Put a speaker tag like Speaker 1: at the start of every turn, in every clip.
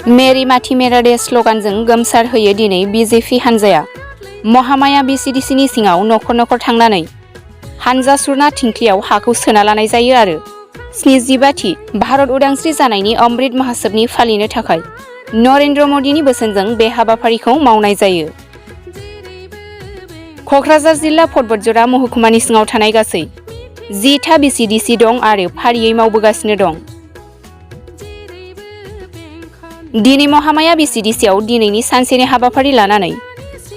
Speaker 1: मेरी माथि मेरा दे स्लगानजों गोमसार होयो दिनै बिजेपि हानजाया महामाया भिसिडिसिनि सिङाव नखर नखर थांनानै हानजा सुरना थिंख्लियाव हाखौ सोना लानाय जायो आरो 75थि भारत उदांस्रि जानायनि अमृत महोत्सवनि फालिनो थाखाय नरेन्द्र मदिनि बोसोनजों बे हाबाफारिखौ मावनाय जायो। कक्राझार जिल्ला पर्बतजरा महकुमानि सिङाव थानाय गासै 10था भिसिडिसि दं आरो फारियै मावबोगासिनो दं। दिनै महामाया भिसिडिसिआव दिनैनि सानसेनि हाबाफारि लानानै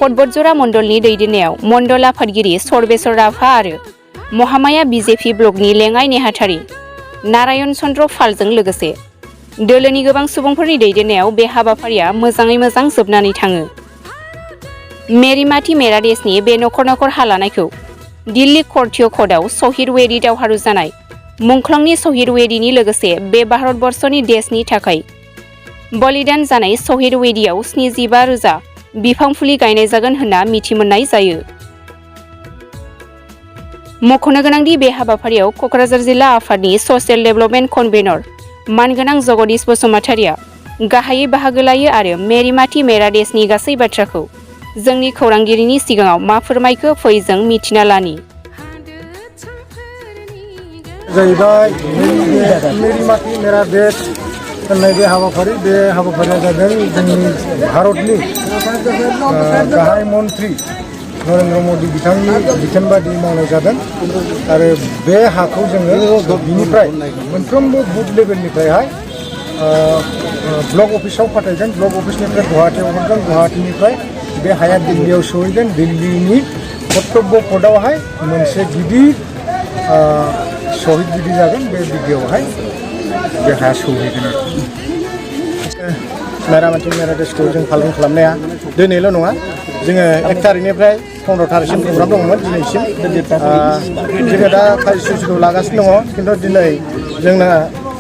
Speaker 1: पर्बतजरा मण्डलनि दैदेननायाव मण्डल आफादगिरि सर्वेश्वर राभा आरो महामाया बिजेपि ब्लकनि लेङाइ नेहाथारि नारायण चन्द्र पालजों लोगोसे दोलोनि गोबां सुबुंफोरनि दैदेननायाव बे हाबाफारिया मोजाङै मोजां जोबनानै थाङो। मेरी माथि मेरा देशनि बे नखर नखर हा लानायखौ दिल्ली कर्टिय' क'र्टआव शहीद वेदी दावहारु जानाय मुंख्लंनि शहीद वेदीनि लोगोसे बे भारतबर्षनि देशनि थाखाय बलिदान जानाय शहीद वेदीआव 75,000 बिफां फुलि गायनाय जागोन होनना मिथि मोननाय जायो। मख'नो गोनांदि बे हाबाफारियाव कक्राझार जिल्ला आफादनि ससियेल डेभेलपमेन्ट कनभेनर मानगोनां जगदीश बसुमतारिया गाहायै बाहागो लायो आरो मेरी माथि मेरा देशनि गासै बाथ्राखौ जोंनि खौरांगिरिनि सिगाङाव मा फोरमायखो फै जों मिथिना लानि।
Speaker 2: जाहैबाय मेरी माथि मेरा देश होननाय बे हाबाफारिया जादों जोंनि भारतनि गाहाय मन्त्रि नरेन्द्र मदि बिथांनि बिथोन बायदि मावनाय जादों आरो बे हाखौ जोङो बिनिफ्राय मोनफ्रोमबो बुथ लेभेलनिफ्रायहाय ब्लक अफिसाव फाथायगोन, ब्लक अफिसनिफ्राय गुवाहाटीयाव हरगोन, गुवाहाटीनिफ्राय बे हाया दिल्लीयाव सहैगोन, दिल्लीनि कर्तब्य पदआवहाय मोनसे गिदिर शहीद गिदिर जागोन, बे गिदिरावहाय बे हाया सहैगोन आरो मेरा माथि मेरा देशखौ जों पालन खालामनाया दिनैल' नङा, जोङो 1 तारिखनिफ्राय 15 तारिखसिम प्रग्राम दंमोन दिनैसिम जोङो दा कार्यसुचिखौ लागासिनो दङ। खिन्थु दिनै जोंना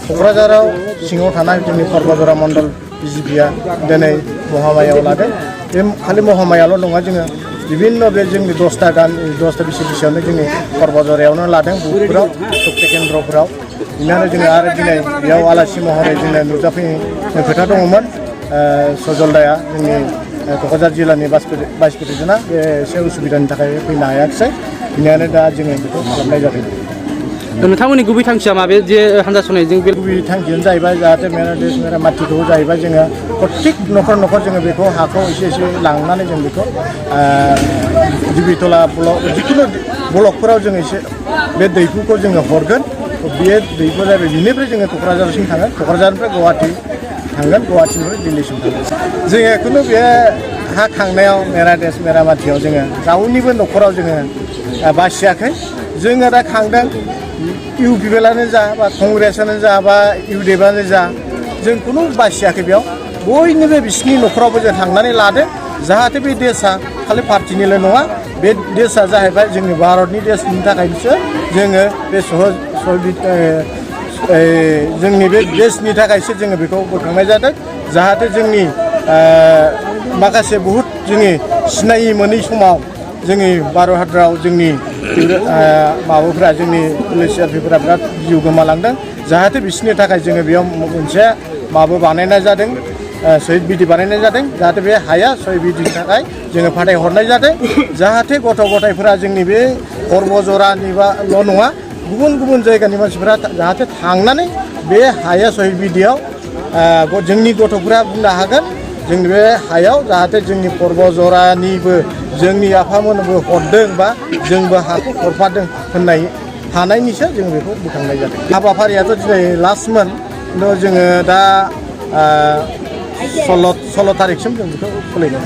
Speaker 2: क'क्राझाराव सिङाव थानाय जोंनि पर्बतजरा मण्डल बिजेपिआ दिनै महामायाव लादों। बे खालि महामायाल' नङा, जोङो बिभिन्न बे जोंनि 10था भिसिडिसिआवनो जोंनि पर्बतजरायावनो लादों, बुथफोराव शक्ति केन्द्रफोराव। बिनिखायनो जोङो आरो दिनै बेयाव आलासि महरै जोङो नुजाफैनो खोथा दङमोन। सजलदाया जोंनि क'क्राझार जिल्लानि भाइस प्रेसिडेन्टआ बे एसे उसुबिदानि थाखाय फैनो हायाखिसै, बेनिखायनो दा जोङो बेखौ खालामनाय जादों।
Speaker 3: नोंथांमोननि गुबै थांखिया माबे जे हानजा सुनायजों? बे
Speaker 2: गुबै थांखियानो जाहैबाय जाहाथे मेरा देश मेरा माथिखौ जाहैबाय जोङो प्रत्येक नखर नखर जोङो बेखौ हाखौ एसे एसे लांनानै जों बेखौ दिबितला ब्लक जिखुनु ब्लकफोराव जोङो एसे बे दैखौखौ जोङो हरगोन। बे दैखौ जाहैबाय बिनिफ्राय जोङो क'क्राझारसिम थांगोन, क'क्राझारनिफ्राय गुवाहाटी थांगोन, गुवाहाटीनिफ्राय दिल्लीसिम थांगोन। जोङो खुनु बे हा खांनायाव मेरा देश मेरा माथियाव जोङो रावनिबो नखराव जोङो बासियाखै। जोङो दा खांदों, इउपिपिएलआनो जा बा कंग्रेसआनो जा बा इउडिएफआनो जा, जों खुनु बासियाखै। बेयाव बयनिबो बिसिनि नखरावबो जों थांनानै लादों, जाहाथे बे देशआ खालि पार्टिनिल' नङा, बे देशआ जाहैबाय जोंनि भारतनि देशनि थाखायसो जोङो बे जोंनि बे देशनि थाखायसो जोङो बेखौ बोखांनाय जादों। जाहाथे जोंनि माखासे बहुद जोंनि सिनायि मोनै समाव जोंनि भारत हादराव जोंनि माबाफोरा जोंनि पुलिस आर्मिफोरा बिराद जिउ गोमालांदों, जाहाथे बिसोरनि थाखाय जोङो बेयाव मोनसे माबा बानायनाय जादों, शहीद बिदि बानायनाय जादों। जाहाथे बे हाया शहीद बिदिनि थाखाय जोङो फाथायहरनाय जादों, जाहाथे गथ' गथायफोरा जोंनि बे पर्बतजरानिल' नङा, गुबुन गुबुन जायगानि मानसिफोरा जाहाथे थांनानै बे हाया शहीद बिदियाव जोंनि गथ'फोरा बुंनो हागोन, जोंनि बे हायाव जाहाथे जोंनि पर्बतजरानिबो जोंनि आफामोनबो हरदों बा जोंबो हाखौ हरफादों होननाय हानायनिसो जों बेखौ बोखांनाय जादों। हाबाफारियाथ' दिनै लास्टमोन, खिन्थु जोङो दा 16 तारिखसिम जों बेखौ खुलिनो